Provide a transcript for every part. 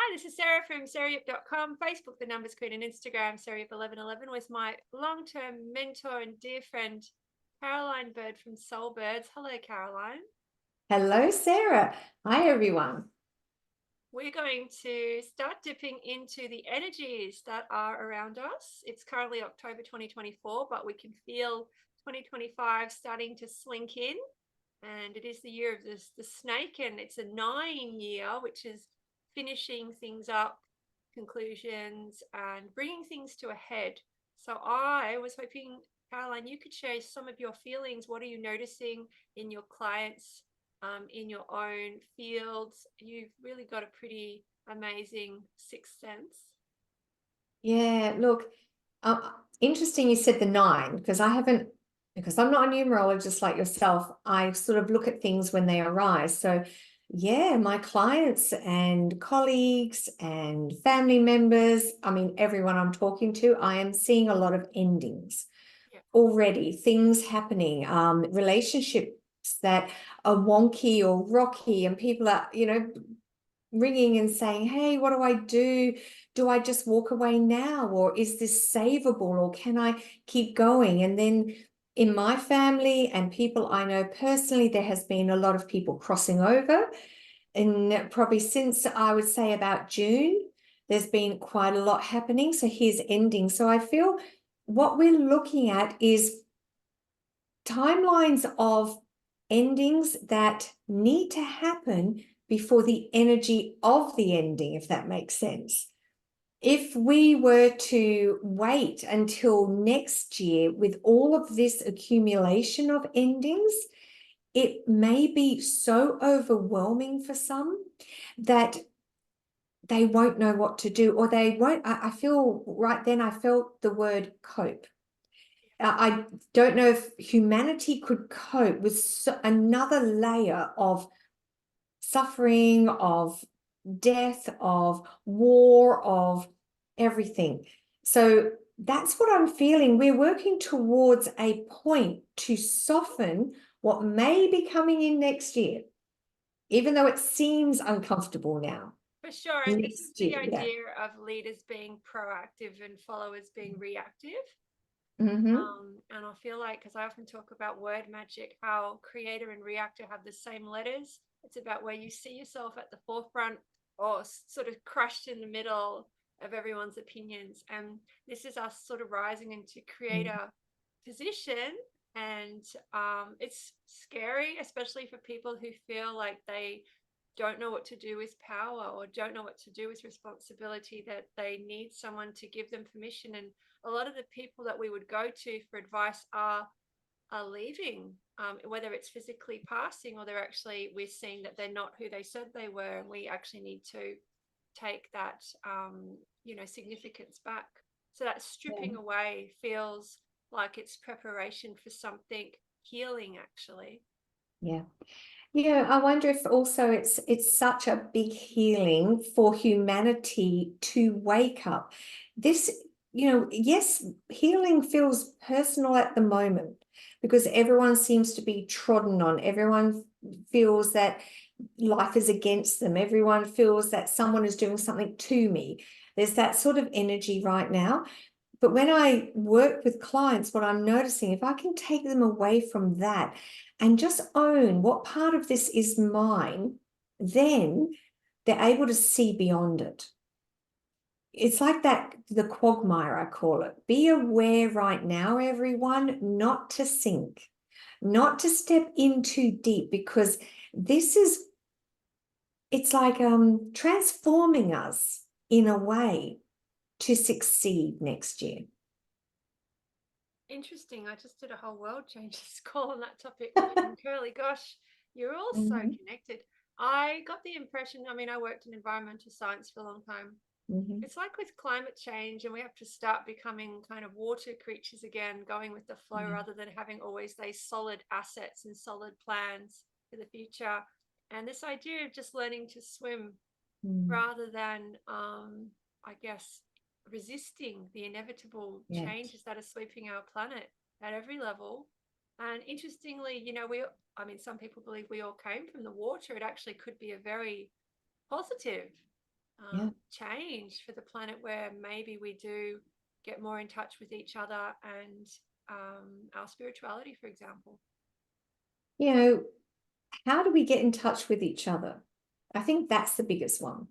Hi, this is Sarah from sarayip.com, Facebook, The Numbers Queen, and Instagram, sarayip1111, with my long-term mentor and dear friend, Caroline Byrd from Soul Birds. Hello, Caroline. Hello, Sarah. Hi, everyone. We're going to start dipping into the energies that are around us. It's currently October 2024, but we can feel 2025 starting to slink in. And it is the year of the snake, and it's a 9-year, which is finishing things up, conclusions, and bringing things to a head. So I was hoping, Caroline, you could share some of your feelings. What are you noticing in your clients, in your own fields? You've really got a pretty amazing sixth sense. Yeah, look, interesting you said the 9 because because I'm not a numerologist like yourself. I sort of look at things when they arise. So, yeah, my clients and colleagues and family members, I mean, everyone I'm talking to, I am seeing a lot of endings already, things happening, relationships that are wonky or rocky, and people are, ringing and saying, hey, what do I do? Do I just walk away now? Or is this savable? Or can I keep going? And then in my family and people I know personally, there has been a lot of people crossing over. And probably since I would say about June, there's been quite a lot happening. So here's ending. So I feel what we're looking at is timelines of endings that need to happen before the energy of the ending, if that makes sense. If we were to wait until next year with all of this accumulation of endings, it may be so overwhelming for some that they won't know what to do, or they won't. I feel right then, I felt the word cope. I don't know if humanity could cope with another layer of suffering, of death, of war, of everything. So that's what I'm feeling. We're working towards a point to soften what may be coming in next year, even though it seems uncomfortable now. For sure. And this is Next the year, yeah. idea of leaders being proactive and followers being reactive. Mm-hmm. And I feel like, because I often talk about word magic, how creator and reactor have the same letters. It's about where you see yourself at the forefront or sort of crushed in the middle of everyone's opinions. And this is us sort of rising into creator position. And it's scary, especially for people who feel like they don't know what to do with power or don't know what to do with responsibility, that they need someone to give them permission. And a lot of the people that we would go to for advice are leaving, whether it's physically passing or we're seeing that they're not who they said they were, and we actually need to take that significance back. So that stripping away feels like it's preparation for something healing, actually. Yeah. Yeah, I wonder if also it's such a big healing for humanity to wake up. This, yes, healing feels personal at the moment because everyone seems to be trodden on. Everyone feels that life is against them. Everyone feels that someone is doing something to me. There's that sort of energy right now. But when I work with clients, what I'm noticing, if I can take them away from that and just own what part of this is mine, then they're able to see beyond it. It's like that, the quagmire, I call it. Be aware right now, everyone, not to sink, not to step in too deep, because it's like transforming us in a way to succeed next year. Interesting. I just did a whole world changes call on that topic with Jim Curley. Gosh, you're all so connected. I got the impression, I mean, I worked in environmental science for a long time. It's like with climate change, and we have to start becoming kind of water creatures again, going with the flow rather than having always these solid assets and solid plans for the future. And this idea of just learning to swim rather than, I guess, resisting the inevitable Yeah. changes that are sweeping our planet at every level. And interestingly, I mean, some people believe we all came from the water. It actually could be a very positive change for the planet, where maybe we do get more in touch with each other and our spirituality, for example. You know, how do we get in touch with each other? I think that's the biggest one.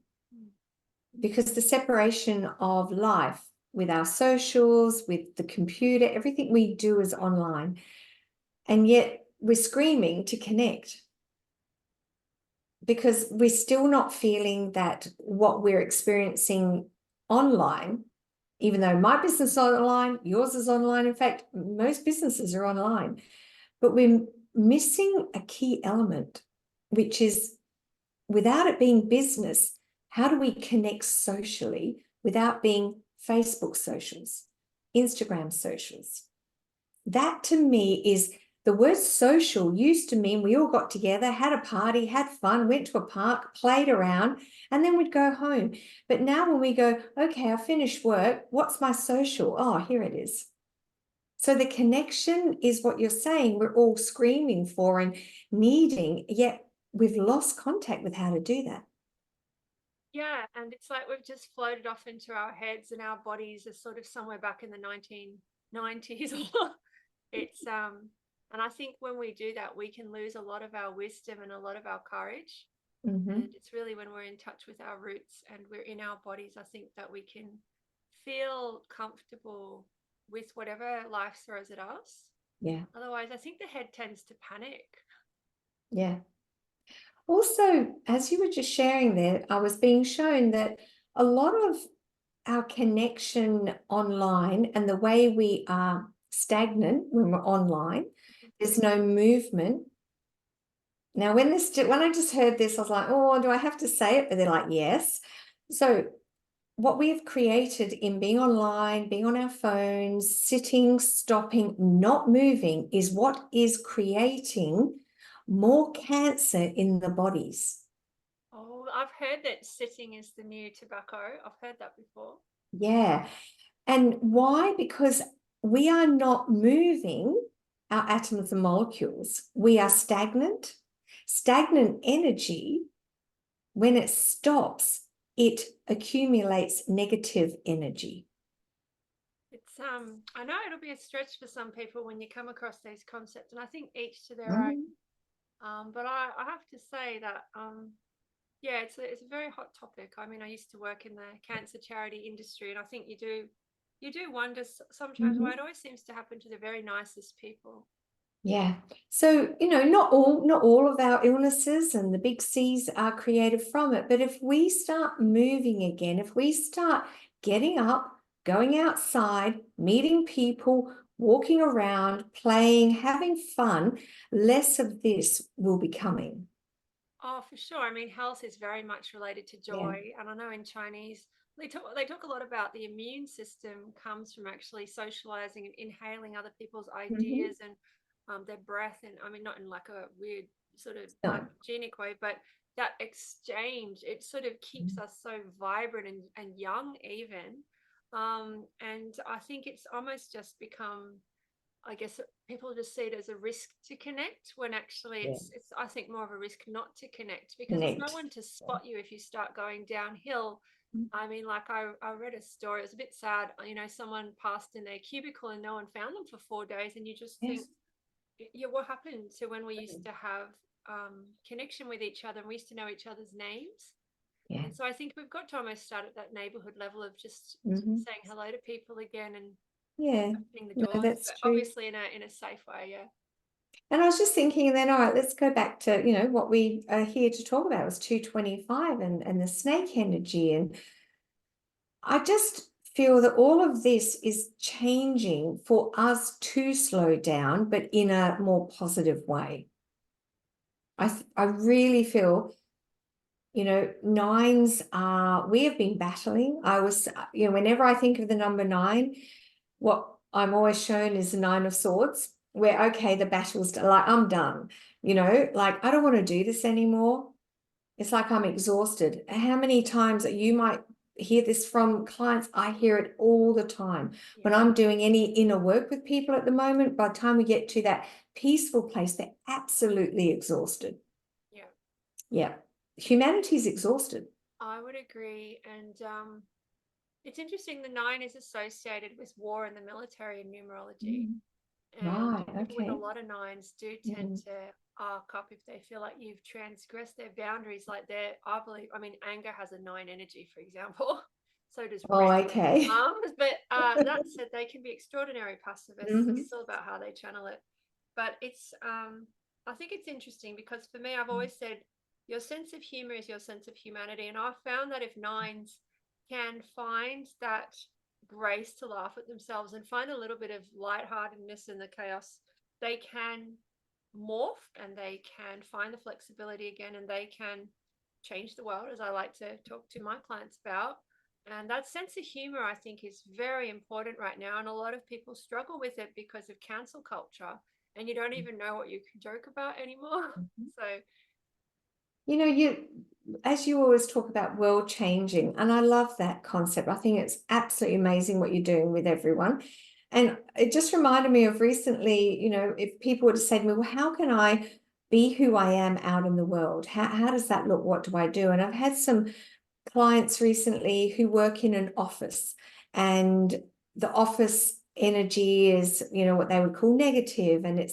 Because the separation of life with our socials, with the computer, everything we do is online. And yet we're screaming to connect because we're still not feeling that what we're experiencing online, even though my business is online, yours is online. In fact, most businesses are online, but we're missing a key element, which is, without it being business, how do we connect socially without being Facebook socials, Instagram socials? That to me is, the word social used to mean we all got together, had a party, had fun, went to a park, played around, and then we'd go home. But now when we go, okay, I finished work, what's my social? Oh, here it is. So the connection is what you're saying we're all screaming for and needing, yet we've lost contact with how to do that. Yeah, and it's like we've just floated off into our heads, and our bodies are sort of somewhere back in the 1990s. It's and I think when we do that, we can lose a lot of our wisdom and a lot of our courage. And it's really when we're in touch with our roots and we're in our bodies, I think, that we can feel comfortable with whatever life throws at us. Yeah. Otherwise, I think the head tends to panic. Yeah. Also, as you were just sharing there, I was being shown that a lot of our connection online and the way we are stagnant when we're online, there's no movement. Now, when I just heard this, I was like, oh, do I have to say it? But they're like, yes. So what we have created in being online, being on our phones, sitting, stopping, not moving, is what is creating more cancer in the bodies. Oh, I've heard that sitting is the new tobacco. I've heard that before. Yeah. And why? Because we are not moving our atoms and molecules. We are stagnant. Stagnant energy, when it stops, it accumulates negative energy. It's I know it'll be a stretch for some people when you come across these concepts, and I think each to their own. But I have to say that yeah, it's a very hot topic. I mean, I used to work in the cancer charity industry, and I think you do wonder sometimes why it always seems to happen to the very nicest people. Yeah. So, not all of our illnesses and the big C's are created from it. But if we start moving again, if we start getting up, going outside, meeting people, walking around, playing, having fun, less of this will be coming. Oh, for sure. I mean, health is very much related to joy. And I know in Chinese, they talk a lot about the immune system comes from actually socializing and inhaling other people's ideas and their breath. And I mean, not in like a weird sort of glycogenic way, but that exchange, it sort of keeps us so vibrant and young even. And I think it's almost just become, I guess, people just see it as a risk to connect, when actually it's I think more of a risk not to connect, because there's no one to spot you if you start going downhill. I mean, like I read a story, it was a bit sad, someone passed in their cubicle and no one found them for 4 days, and you just think, yeah, what happened to when we used to have connection with each other and we used to know each other's names? And so I think we've got to almost start at that neighborhood level of just saying hello to people again and opening the doors, that's but true. obviously in a safe way. Yeah. And I was just thinking then, all right, let's go back to, what we are here to talk about was 225 and the snake energy. And I just feel that all of this is changing for us to slow down, but in a more positive way. I really feel, nines we have been battling. Whenever I think of the number 9, what I'm always shown is the 9 of Swords, where, okay, the battle's like, I'm done, like, I don't want to do this anymore. It's like I'm exhausted. How many times you might hear this from clients? I hear it all the time. When I'm doing any inner work with people at the moment, by the time we get to that peaceful place, they're absolutely exhausted. Yeah. Humanity's exhausted. I would agree. And it's interesting, the nine is associated with war in the military and numerology. Mm. And Right, people with a okay. lot of nines do tend Mm. to arc up if they feel like you've transgressed their boundaries. Like they're, I believe, I mean, anger has a nine energy, for example. So does Oh, rest. okay. But that said, they can be extraordinary pacifists. Hmm. It's all about how they channel it. But it's, I think it's interesting because for me, I've always said your sense of humor is your sense of humanity. And I've found that if nines can find that grace to laugh at themselves and find a little bit of lightheartedness in the chaos, they can morph and they can find the flexibility again and they can change the world, as I like to talk to my clients about. And that sense of humor, I think, is very important right now. And a lot of people struggle with it because of cancel culture. And you don't even know what you can joke about anymore. So, You know, as you always talk about world changing, and I love that concept. I think it's absolutely amazing what you're doing with everyone. And it just reminded me of recently, you know, if people were to say to me, well, how can I be who I am out in the world? How does that look? What do I do? And I've had some clients recently who work in an office, and the office energy is, you know, what they would call negative, and yeah,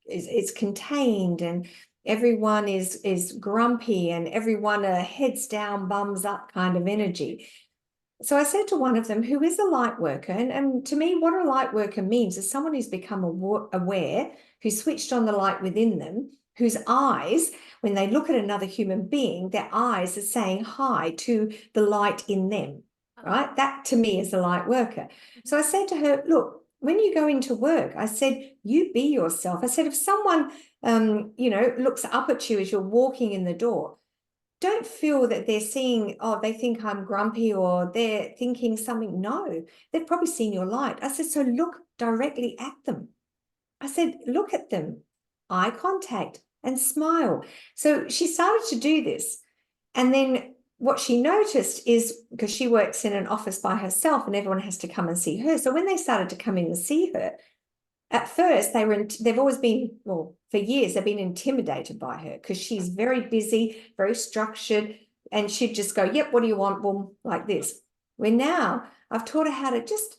it's contained, and everyone is grumpy, and everyone are heads down, bums up kind of energy. So I said to one of them, who is a light worker, and to me, what a light worker means is someone who's become aware, who switched on the light within them, whose eyes, when they look at another human being, their eyes are saying hi to the light in them, I love right? That to me is a light worker. it. So I said to her, look, when you go into work, I said, you be yourself. I said, if someone, you know, looks up at you as you're walking in the door, don't feel that they're seeing, oh, they think I'm grumpy or they're thinking something. No, they've probably seen your light. I said, so look directly at them. I said, look at them, eye contact and smile. So she started to do this. And then what she noticed is, because she works in an office by herself and everyone has to come and see her. So when they started to come in and see her, at first they've always been, well, for years they've been intimidated by her because she's very busy, very structured, and she'd just go, yep, what do you want? Boom, like this. Where now I've taught her how to just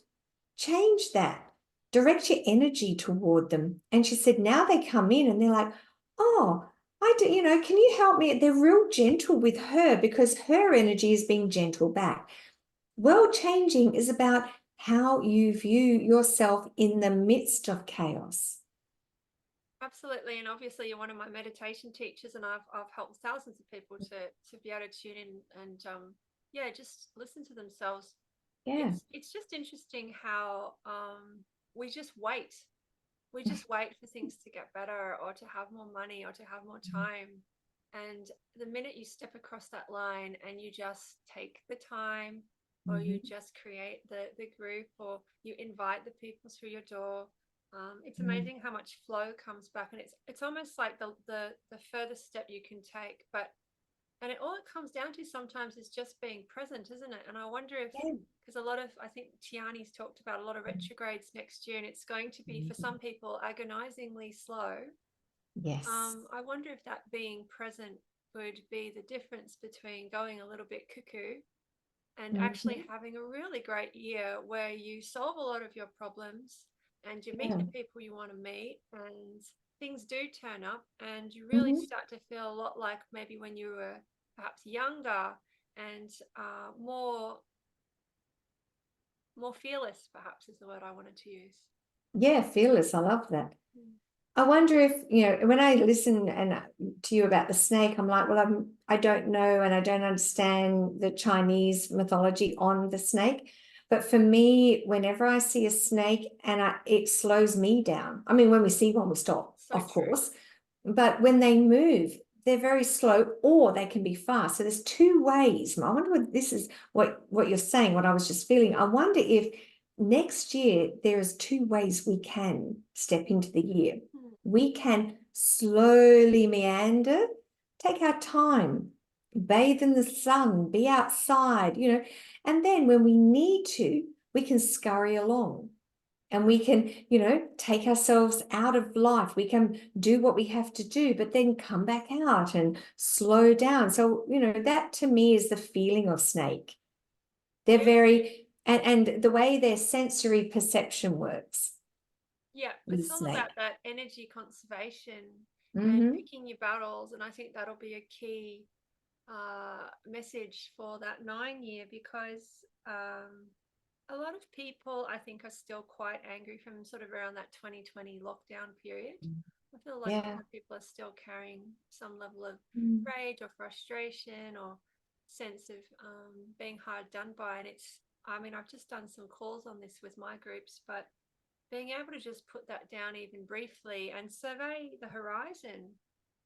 change that, direct your energy toward them. And she said now they come in and they're like, oh, I do, you know, can you help me? They're real gentle with her because her energy is being gentle back. World changing is about how you view yourself in the midst of chaos. Absolutely, and obviously you're one of my meditation teachers, and I've helped thousands of people to be able to tune in and yeah, just listen to themselves. Yeah. It's just interesting how we just wait. We just wait for things to get better or to have more money or to have more time. And the minute you step across that line and you just take the time, or you Mhm. just create the group, or you invite the people through your door, it's Mhm. amazing how much flow comes back. And it's almost like the furthest step you can take. But and all it comes down to sometimes is just being present, isn't it? And I wonder if, Yeah. because a lot of, I think Tiani's talked about a lot of retrogrades next year, and it's going to be for some people agonizingly slow. Yes. I wonder if that being present would be the difference between going a little bit cuckoo and actually Mhm. having a really great year where you solve a lot of your problems and you meet Yeah. the people you want to meet and things do turn up and you really Mhm. start to feel a lot like maybe when you were perhaps younger and more fearless, perhaps is the word I wanted to use. Yeah, fearless. I love that. Mm. I wonder if, you know, when I listen and to you about the snake, I'm like, well, I don't know, and I don't understand the Chinese mythology on the snake. But for me, whenever I see a snake and it slows me down. I mean, when we see one, we stop, So of true. course. But when they move, they're very slow, or they can be fast. So there's two ways. I wonder if this is what you're saying, what I was just feeling. I wonder if next year there is two ways we can step into the year. Mm. We can slowly meander, take our time, bathe in the sun, be outside, you know, and then when we need to, we can scurry along. and we can, take ourselves out of life. We can do what we have to do, but then come back out and slow down. So, that to me is the feeling of snake. They're very, and the way their sensory perception works. Yeah, With it's all snake. about that energy conservation and Mm-hmm. picking your battles. And I think that'll be a key message for that 9 year, because a lot of people, I think, are still quite angry from sort of around that 2020 lockdown period. I feel like a Yeah. lot of people are still carrying some level of Mm. rage or frustration or sense of being hard done by. And I've just done some calls on this with my groups, but being able to just put that down even briefly and survey the horizon,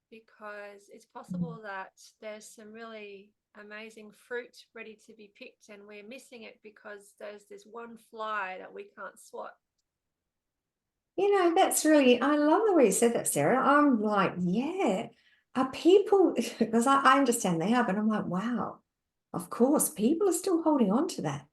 because it's possible that there's some really amazing fruit ready to be picked and we're missing it because there's this one fly that we can't swat. That's really, I love the way you said that, Sarah. I'm like, yeah, are people, because I understand they are, but I'm like, wow, of course, people are still holding on to that.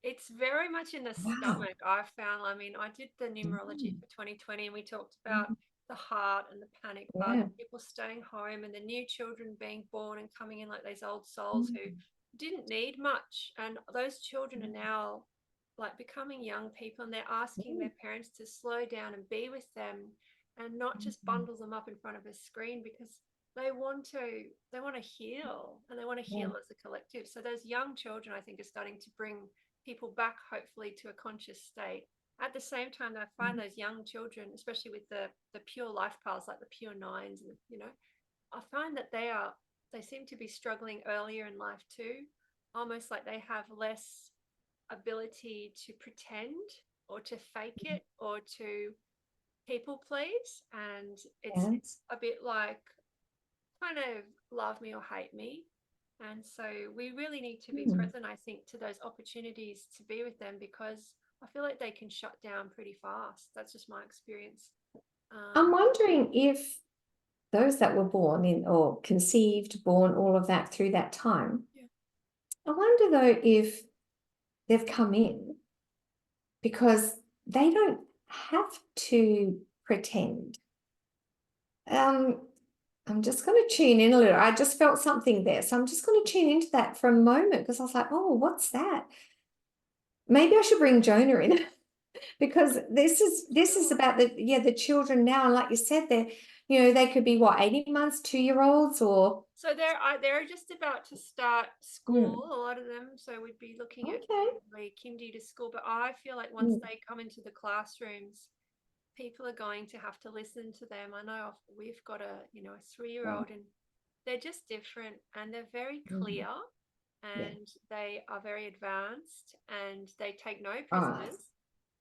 It's very much in the Wow. stomach, I found. I did the numerology Mm. for 2020 and we talked about Mhm. the heart and the panic bug, Yeah. people staying home and the new children being born and coming in like these old souls who Mm. didn't need much. And those children are Mm. now like becoming young people, and they're asking Mm. their parents to slow down and be with them and not just Mm. bundle them up in front of a screen, because they want to heal, and they want to Yeah. heal as a collective. So those young children, I think, are starting to bring people back, hopefully, to a conscious state. At the same time, I find Mm. those young children, especially with the pure life paths, like the pure nines, and I find that they seem to be struggling earlier in life too, almost like they have less ability to pretend or to fake it or to people please, and it's Yeah. it's a bit like kind of love me or hate me. And so we really need to be Mm. present, I think, to those opportunities to be with them, because I feel like they can shut down pretty fast. That's just my experience. I'm Um, wondering if those that were born in or conceived, born, all of that through that time, yeah. I wonder though if they've come in because they don't have to pretend. I'm just going to tune in a little. I just felt something there. So I'm just going to tune into that for a moment because I was like, oh, what's that? Maybe I should bring Jonah in because this is about the children now. And like you said, they could be what, 18 months, 2-year-olds or So they're just about to start mm, school, a lot of them. So we'd be looking at okay. probably kindy to school. But I feel like once Mm, they come into the classrooms, people are going to have to listen to them. I know we've got a 3-year-old, and they're just different, and they're very mm, clear, yeah. and they are very advanced, and they take no Ah. prisoners,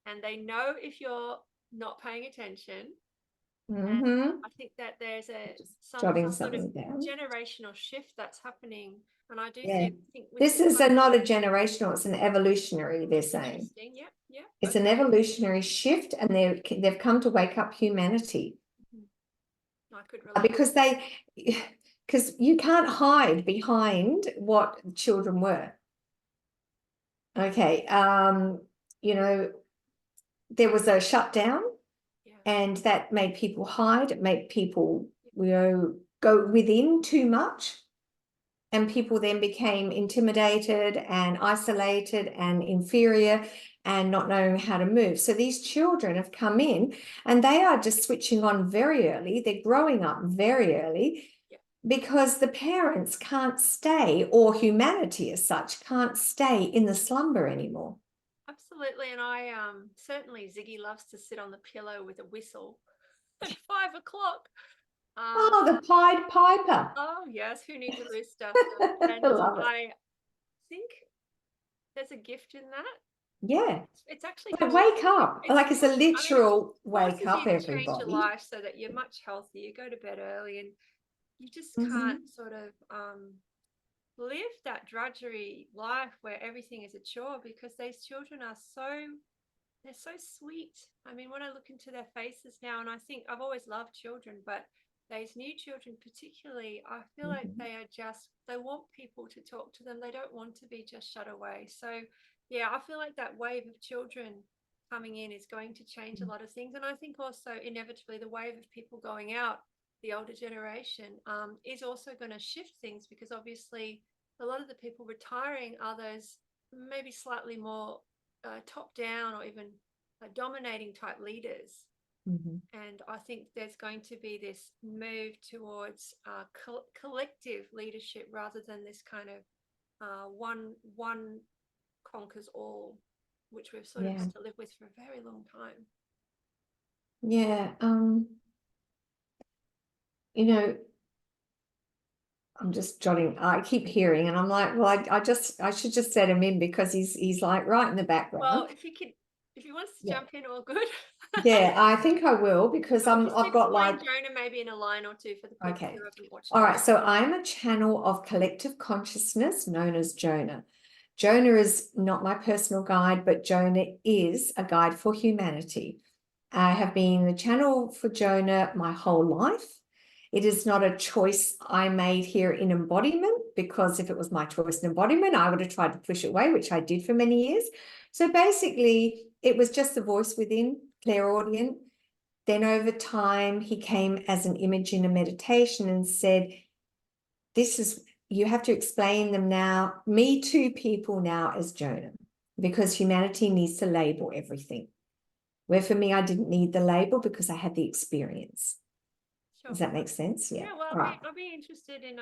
and they know if you're not paying attention. And Mm-hmm. I think that there's Just some jotting sort of something down. generational shift that's happening. And I do Yeah. think with This this is one, not a generational, it's an evolutionary, they're saying. interesting. Yep, yep. It's an Okay. evolutionary shift, and they've come to wake up humanity I could relate. because because you can't hide behind what children were. Okay. You know, there was a shutdown, Yeah. and that made people hide, it made people, go within too much. And people then became intimidated and isolated and inferior and not knowing how to move. So these children have come in and they are just switching on very early. They're growing up very early Yeah. because the parents can't stay, or humanity as such can't stay in the slumber anymore. Absolutely. And I certainly Ziggy loves to sit on the pillow with a whistle at 5 o'clock. Um, Oh, the Pied Piper. oh yes, who needs a rooster? I And love it. I think there's a gift in that. Yeah. It's actually Like, wake up. it's Like, it's a it literal wake forces up, you to change your everybody. life so that you're much healthier. You go to bed early, and you just can't Mhm. sort of live that drudgery life where everything is a chore, because these children are they're so sweet. When I look into their faces now, and I think I've always loved children, but these new children particularly, I feel like Mhm. they want people to talk to them. They don't want to be just shut away. So yeah, I feel like that wave of children coming in is going to change a lot of things. And I think also inevitably the wave of people going out, the older generation, is also going to shift things, because obviously a lot of the people retiring are those maybe slightly more top down or even dominating type leaders. And I think there's going to be this move towards collective leadership rather than this kind of one conquers all, which we've sort of had to live with for a very long time. Yeah. You know, I'm just jotting. I keep hearing, and I'm like, well, I should just set him in, because he's like right in the background. Well, if he wants to jump in, all good. Yeah, I think I will, because I've got like Jonah maybe in a line or two for the people who haven't watched. All right, so I'm a channel of collective consciousness known as Jonah. Jonah is not my personal guide, but Jonah is a guide for humanity. I have been the channel for Jonah my whole life. It is not a choice I made here in embodiment, because if it was my choice in embodiment, I would have tried to push it away, which I did for many years. So basically, it was just the voice within, clairaudient. Then over time, he came as an image in a meditation and said, you have to explain them now, me to people now as Jonah, because humanity needs to label everything. Where for me, I didn't need the label because I had the experience. Sure. Does that make sense? Yeah. Well, I'll be interested in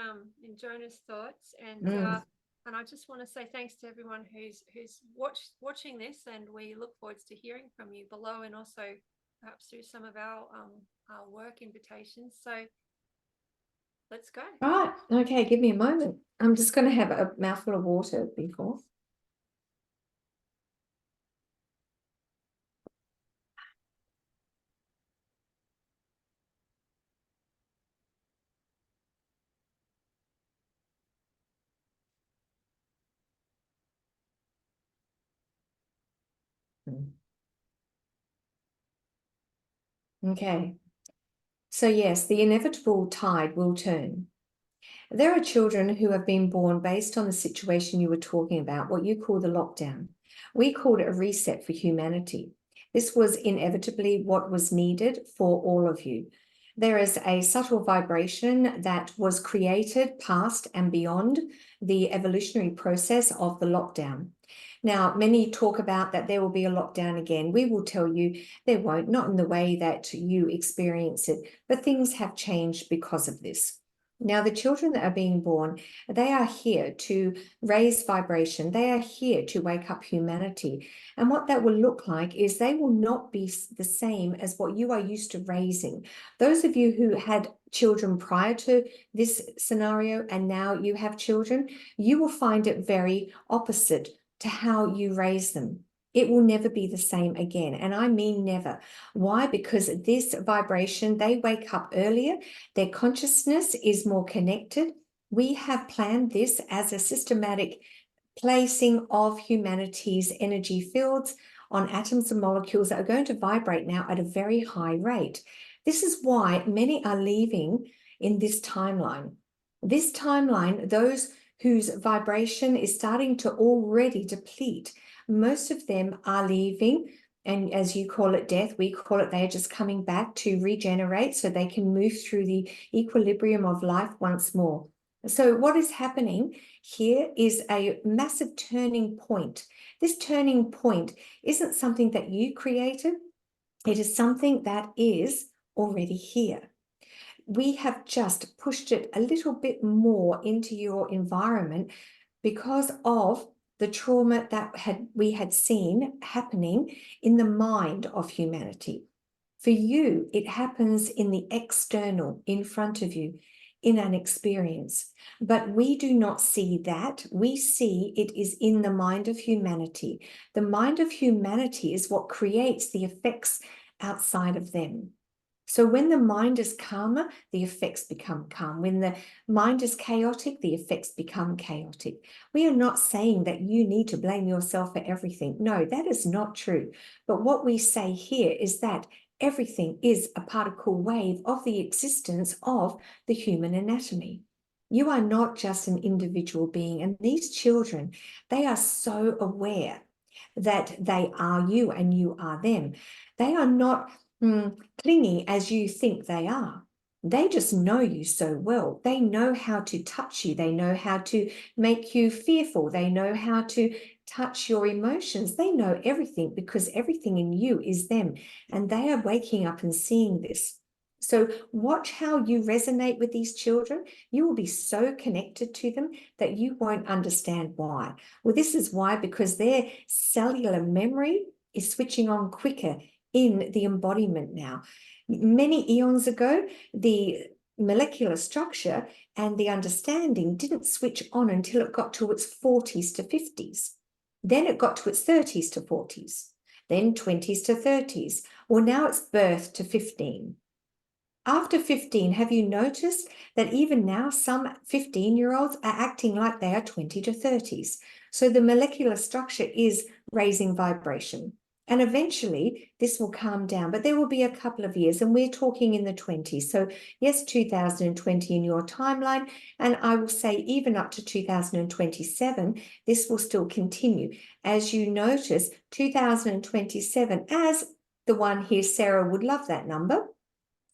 Jonah's thoughts, and I just want to say thanks to everyone who's watching this, and we look forward to hearing from you below, and also perhaps through some of our work invitations. So let's go. Right. Okay. Give me a moment. I'm just going to have a mouthful of water before. Okay. So yes, the inevitable tide will turn. There are children who have been born based on the situation you were talking about, what you call the lockdown. We called it a reset for humanity. This was inevitably what was needed for all of you. There is a subtle vibration that was created past and beyond the evolutionary process of the lockdown. Now, many talk about that there will be a lockdown again. We will tell you there won't, not in the way that you experience it, but things have changed because of this. Now, the children that are being born, they are here to raise vibration. They are here to wake up humanity. And what that will look like is they will not be the same as what you are used to raising. Those of you who had children prior to this scenario and now you have children, you will find it very opposite to how you raise them. It will never be the same again. And I mean never. Why? Because this vibration, they wake up earlier. Their consciousness is more connected. We have planned this as a systematic placing of humanity's energy fields on atoms and molecules that are going to vibrate now at a very high rate. This is why many are leaving in this timeline. This timeline, those whose vibration is starting to already deplete, most of them are leaving, and as you call it death, we call it they're just coming back to regenerate so they can move through the equilibrium of life once more. So what is happening here is a massive turning point. This turning point isn't something that you created. It is something that is already here. We have just pushed it a little bit more into your environment because of the trauma that we had seen happening in the mind of humanity. For you, it happens in the external, in front of you, in an experience. But we do not see that. We see it is in the mind of humanity. The mind of humanity is what creates the effects outside of them. So when the mind is calmer, the effects become calm. When the mind is chaotic, the effects become chaotic. We are not saying that you need to blame yourself for everything. No, that is not true. But what we say here is that everything is a particle wave of the existence of the human anatomy. You are not just an individual being. And these children, they are so aware. that they are you and you are them. They are not clingy as you think they are. They just know you so well. They know how to touch you. They know how to make you fearful. They know how to touch your emotions. They know everything because everything in you is them. And they are waking up and seeing this. So watch how you resonate with these children. You will be so connected to them that you won't understand why. Well, this is why, because their cellular memory is switching on quicker in the embodiment now. Many eons ago, the molecular structure and the understanding didn't switch on until it got to its 40s to 50s. Then it got to its 30s to 40s, then 20s to 30s. Well, now it's birth to 15. After 15, have you noticed that even now some 15-year-olds are acting like they are 20 to 30s? So the molecular structure is raising vibration. And eventually this will calm down, but there will be a couple of years, and we're talking in the 20s. So yes, 2020 in your timeline, and I will say even up to 2027, this will still continue. As you notice, 2027 as the one here, Sarah would love that number.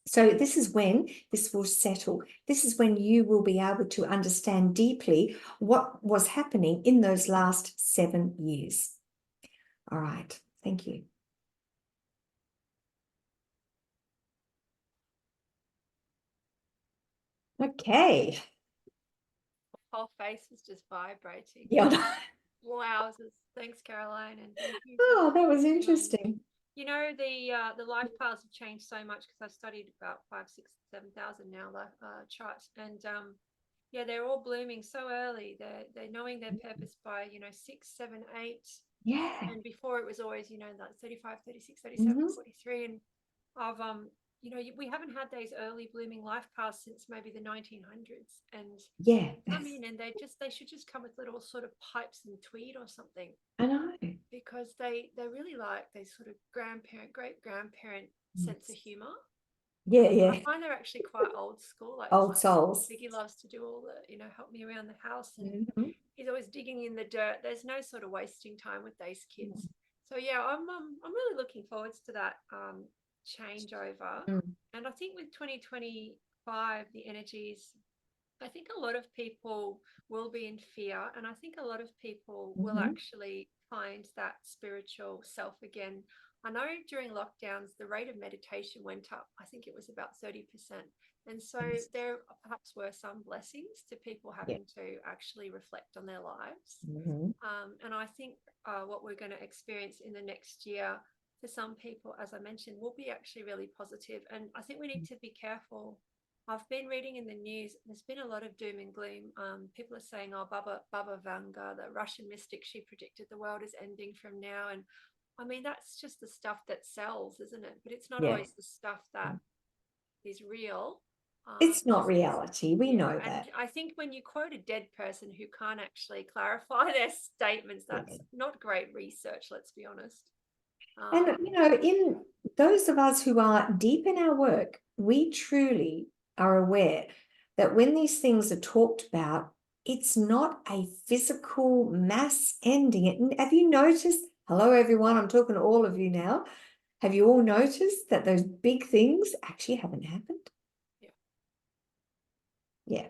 So this is when this will settle. This is when you will be able to understand deeply what was happening in those last 7 years. All right. Thank you. Okay. Whole face is just vibrating. Yeah. Wow. Thanks, Caroline, and thank you. Oh, that was interesting. You know, the life paths have changed so much because I've studied about 5, 6, 7,000 now charts, and yeah, they're all blooming so early. They're knowing their purpose by 6, 7, 8. Yeah. And before it was always like 35, 36, 37, 43, and I've we haven't had those early blooming life paths since maybe the 1900s, and yeah, come in and they should just come with little sort of pipes and tweed or something. I know, because they really like they sort of great grandparent sense of humor. Yeah. I find they're actually quite old school, like old souls. Biggie loves to do all the help me around the house, and he's always digging in the dirt. There's no sort of wasting time with those kids. So yeah, I'm really looking forward to that changeover. And I think with 2025 the energies, I think a lot of people will be in fear, and I think a lot of people will actually find that spiritual self again. I know during lockdowns the rate of meditation went up. I think it was about 30%. And so there perhaps were some blessings to people having to actually reflect on their lives. And I think what we're going to experience in the next year for some people, as I mentioned, will be actually really positive. And I think we need to be careful. I've been reading in the news, there's been a lot of doom and gloom. People are saying, oh, Baba Vanga, the Russian mystic, she predicted the world is ending from now. And I mean, that's just the stuff that sells, isn't it? But it's not always the stuff that is real. It's not reality. We know that. And I think when you quote a dead person who can't actually clarify their statements, that's not great research, let's be honest. And, in those of us who are deep in our work, we truly are aware that when these things are talked about, it's not a physical mass ending. Have you noticed? Hello, everyone. I'm talking to all of you now. Have you all noticed that those big things actually haven't happened? Yeah.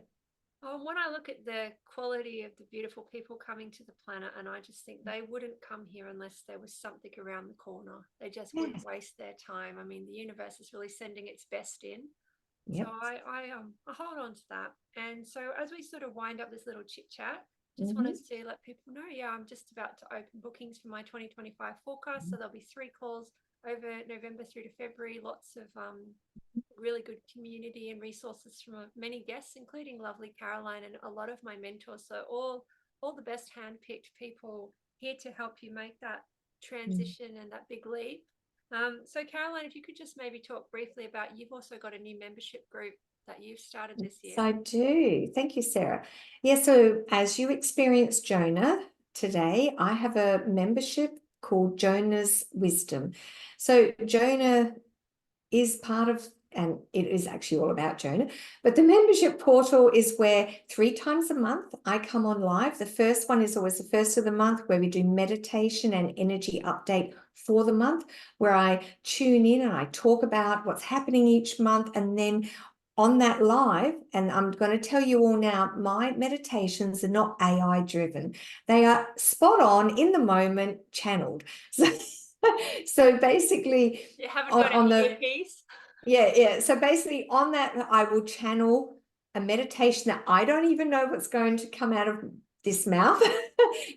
When I look at the quality of the beautiful people coming to the planet, and I just think they wouldn't come here unless there was something around the corner. They just wouldn't waste their time. I mean, the universe is really sending its best in. So I hold on to that. And so as we sort of wind up this little chit chat, just wanted to let people know, I'm just about to open bookings for my 2025 forecast. So there'll be 3 calls over November through to February. Lots of really good community and resources from many guests, including lovely Caroline and a lot of my mentors. So all the best handpicked people here to help you make that transition and that big leap. So Caroline, if you could just maybe talk briefly about, you've also got a new membership group that you've started this year. Yes, I do. Thank you, Sarah. Yeah, so as you experienced Jonah today, I have a membership called Jonah's Wisdom. So Jonah is part of and it is actually all about Jonah. But the membership portal is where 3 times a month I come on live. The first one is always the first of the month, where we do meditation and energy update for the month, where I tune in and I talk about what's happening each month. And then on that live, and I'm going to tell you all now, my meditations are not AI driven. They are spot on, in the moment, channeled. So basically, You haven't got on an the earpiece. yeah. So basically on that, I will channel a meditation that I don't even know what's going to come out of this mouth.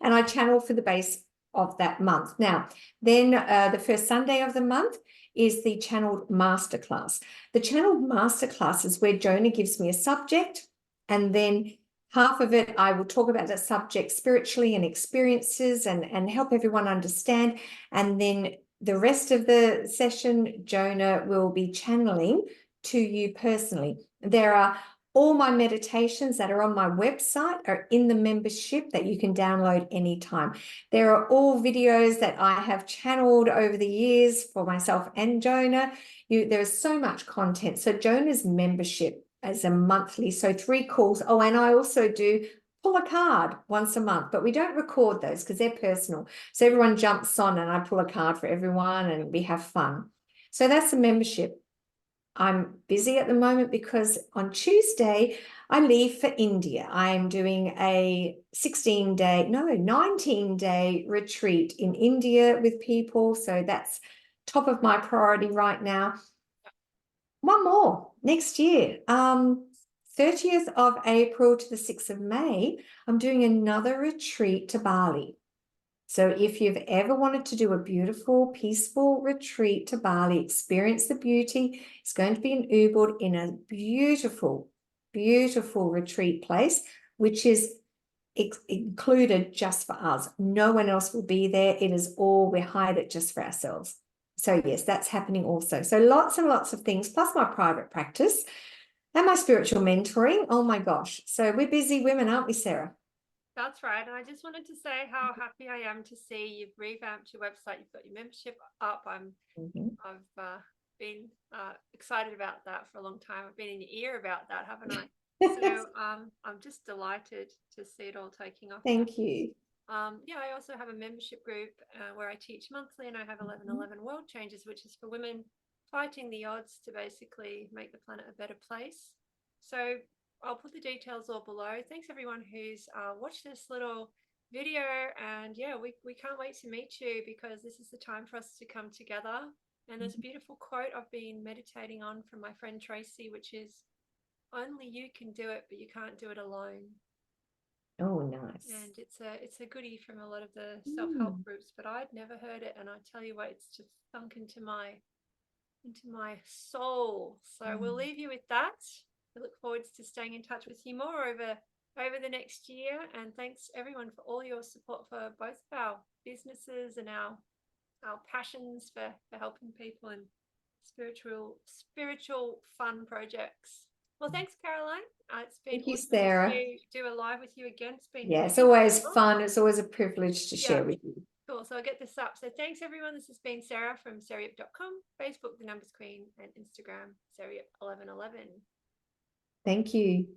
And I channel for the base of that month. Now, then the first Sunday of the month is the channeled masterclass. The channeled masterclass is where Jonah gives me a subject, and then half of it I will talk about that subject spiritually and experiences and help everyone understand. And then the rest of the session, Jonah will be channeling to you personally. There are all my meditations that are on my website are in the membership that you can download anytime. There are all videos that I have channeled over the years for myself and Jonah. There's so much content. So Jonah's membership as a monthly, so 3 calls. Oh, and I also do pull a card once a month, but we don't record those because they're personal. So everyone jumps on and I pull a card for everyone and we have fun. So that's the membership. I'm busy at the moment because on Tuesday I leave for India. I'm doing a 19-day retreat in India with people. So that's top of my priority right now. One more next year. 30th of April to the 6th of May, I'm doing another retreat to Bali. So if you've ever wanted to do a beautiful, peaceful retreat to Bali, experience the beauty, it's going to be in Ubud in a beautiful, beautiful retreat place, which is included just for us. No one else will be there. It is all, we hired it just for ourselves. So yes, that's happening also. So lots and lots of things, plus my private practice and my spiritual mentoring. Oh my gosh. So we're busy women, aren't we, Sarah? That's right. And I just wanted to say how happy I am to see you've revamped your website. You've got your membership up. I've been excited about that for a long time. I've been in your ear about that, haven't I? So I'm just delighted to see it all taking off. Thank you. Yeah, I also have a membership group where I teach monthly, and I have 1111 World Changes, which is for women fighting the odds to basically make the planet a better place. So I'll put the details all below. Thanks everyone who's watched this little video, and yeah, we can't wait to meet you, because this is the time for us to come together. And there's a beautiful quote I've been meditating on from my friend Tracy, which is, only you can do it, but you can't do it alone. Oh, nice. And it's a goodie from a lot of the self-help groups, but I'd never heard it, and I tell you what, it's just sunk into my soul. So we'll leave you with that. I look forward to staying in touch with you more over the next year. And thanks everyone for all your support for both of our businesses and our passions for helping people and spiritual fun projects. Well, thanks, Caroline. It's been Thank you, awesome Sarah. to do a live with you again. It's been it's always fun. It's always a privilege to share with you. Cool. So I'll get this up. So thanks everyone. This has been Sarah from Sarayup.com, Facebook The Numbers Queen, and Instagram Sarayup1111. Thank you.